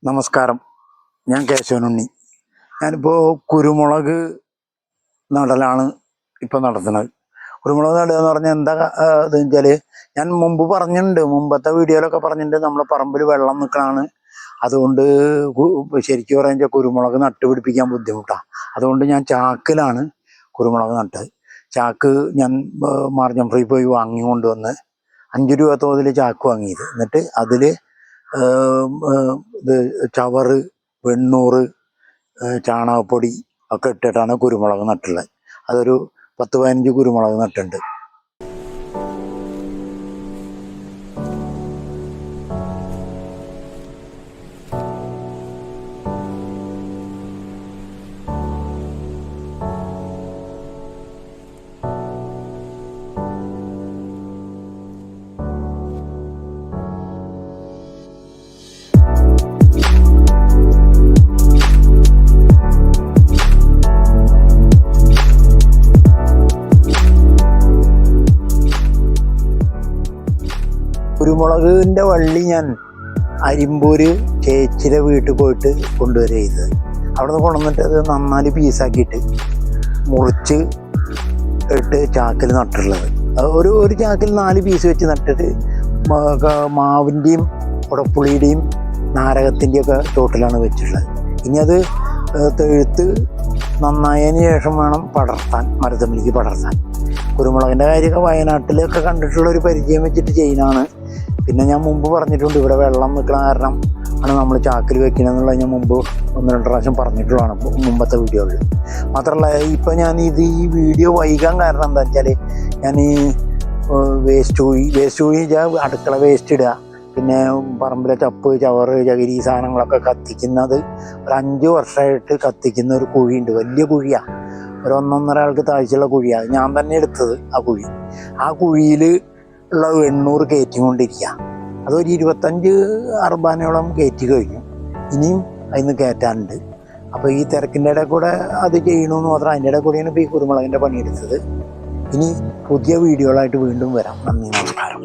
നമസ്കാരം. ഞാൻ കേശവനുണ്ണി. ഞാനിപ്പോൾ കുരുമുളക് നടലാണ് ഇപ്പോൾ നടത്തുന്നത്. കുരുമുളക് നടുക എന്ന് പറഞ്ഞാൽ എന്താ ഇതെന്ന് വെച്ചാൽ, ഞാൻ മുമ്പ് പറഞ്ഞിട്ടുണ്ട്, മുമ്പത്തെ വീഡിയോയിലൊക്കെ പറഞ്ഞിട്ടുണ്ട്, നമ്മളെ പറമ്പിൽ വെള്ളം നിൽക്കണതാണ്. അതുകൊണ്ട് ശരിക്കും പറഞ്ഞാൽ കുരുമുളക് നട്ടുപിടിപ്പിക്കാൻ ബുദ്ധിമുട്ടാണ്. അതുകൊണ്ട് ഞാൻ ചാക്കിലാണ് കുരുമുളക് നട്ടത്. ചാക്ക് ഞാൻ മാർജിൻ ഫ്രീ പോയി വാങ്ങി കൊണ്ടുവന്ന് 5 രൂപ തോതിൽ ചാക്ക് വാങ്ങിയത്. എന്നിട്ട് അതിൽ ഇത് ചവറ്, വെണ്ണൂറ്, ചാണകപ്പൊടി ഒക്കെ ഇട്ടിട്ടാണ് കുരുമുളക് നട്ടുള്ളത്. അതൊരു 10-15 കുരുമുളക് നട്ടുണ്ട്. കുരുമുളകിൻ്റെ വള്ളി ഞാൻ അരിമ്പൂര് ചേച്ചിയുടെ വീട്ടിൽ പോയിട്ട് കൊണ്ടുവരിക ചെയ്തത്. അവിടെ നിന്ന് കൊണ്ടുവന്നിട്ട് അത് നന്നായി പീസാക്കിയിട്ട് മുറിച്ച് ഇട്ട് ചാക്കിൽ നട്ടിട്ടുള്ളത്. ഒരു ചാക്കിൽ 4 പീസ് വെച്ച് നട്ടിട്ട് മാവിൻ്റെയും കുടപ്പുളിയുടെയും നാരകത്തിൻ്റെയും ഒക്കെ തോട്ടിലാണ് വെച്ചിട്ടുള്ളത്. ഇനി അത് തെഴുത്ത് നന്നായതിന് ശേഷം വേണം പടർത്താൻ, മരത്തമ്മിലേക്ക് പടർത്താൻ. കുരുമുളകിൻ്റെ കാര്യമൊക്കെ വയനാട്ടിലൊക്കെ കണ്ടിട്ടുള്ള ഒരു പരിചയം വെച്ചിട്ട് ചെയ്യുന്നതാണ്. പിന്നെ ഞാൻ മുമ്പ് പറഞ്ഞിട്ടുണ്ട്, ഇവിടെ വെള്ളം നിൽക്കണ കാരണം ആണ് നമ്മൾ ചാക്കിൽ വെക്കണമെന്നുള്ളത് ഞാൻ മുമ്പ് 1-2 പ്രാവശ്യം പറഞ്ഞിട്ടുള്ളതാണ് മുമ്പത്തെ വീഡിയോകളിൽ. മാത്രമല്ല, ഇപ്പം ഈ വീഡിയോ വൈകാൻ കാരണം എന്താ വെച്ചാൽ, ഞാൻ ഈ വേസ്റ്റ് കുഴി അടുക്കള വേസ്റ്റ് ഇടുക, പിന്നെ പറമ്പിലെ ചപ്പ്, ചവറ്, ചകിരി സാധനങ്ങളൊക്കെ കത്തിക്കുന്നത് ഒരു 5 വർഷമായിട്ട് കത്തിക്കുന്ന ഒരു കുഴിയുണ്ട്. വലിയ കുഴിയാണ്, ഒരു 1-1.5 ആൾക്ക് താഴ്ചയുള്ള കുഴിയാണ്. ഞാൻ തന്നെ എടുത്തത് ആ കുഴിയിൽ ഉള്ള വെണ്ണൂറ് കയറ്റി കൊണ്ടിരിക്കുക. അതൊരു 25 അർബാനയോളം കയറ്റി കഴിഞ്ഞു. ഇനിയും അതിന് കയറ്റാനുണ്ട്. അപ്പോൾ ഈ തിരക്കിൻ്റെ ഇടയിൽ കൂടെ അത് ചെയ്യണമെന്ന് മാത്രം. അതിൻ്റെ ഇടയിൽ കൂടെയാണ് ഇപ്പോൾ ഈ കുരുമുളകിൻ്റെ പണിയെടുത്തത്. ഇനി പുതിയ വീഡിയോകളായിട്ട് വീണ്ടും വരാം. നന്ദി, നമസ്കാരം.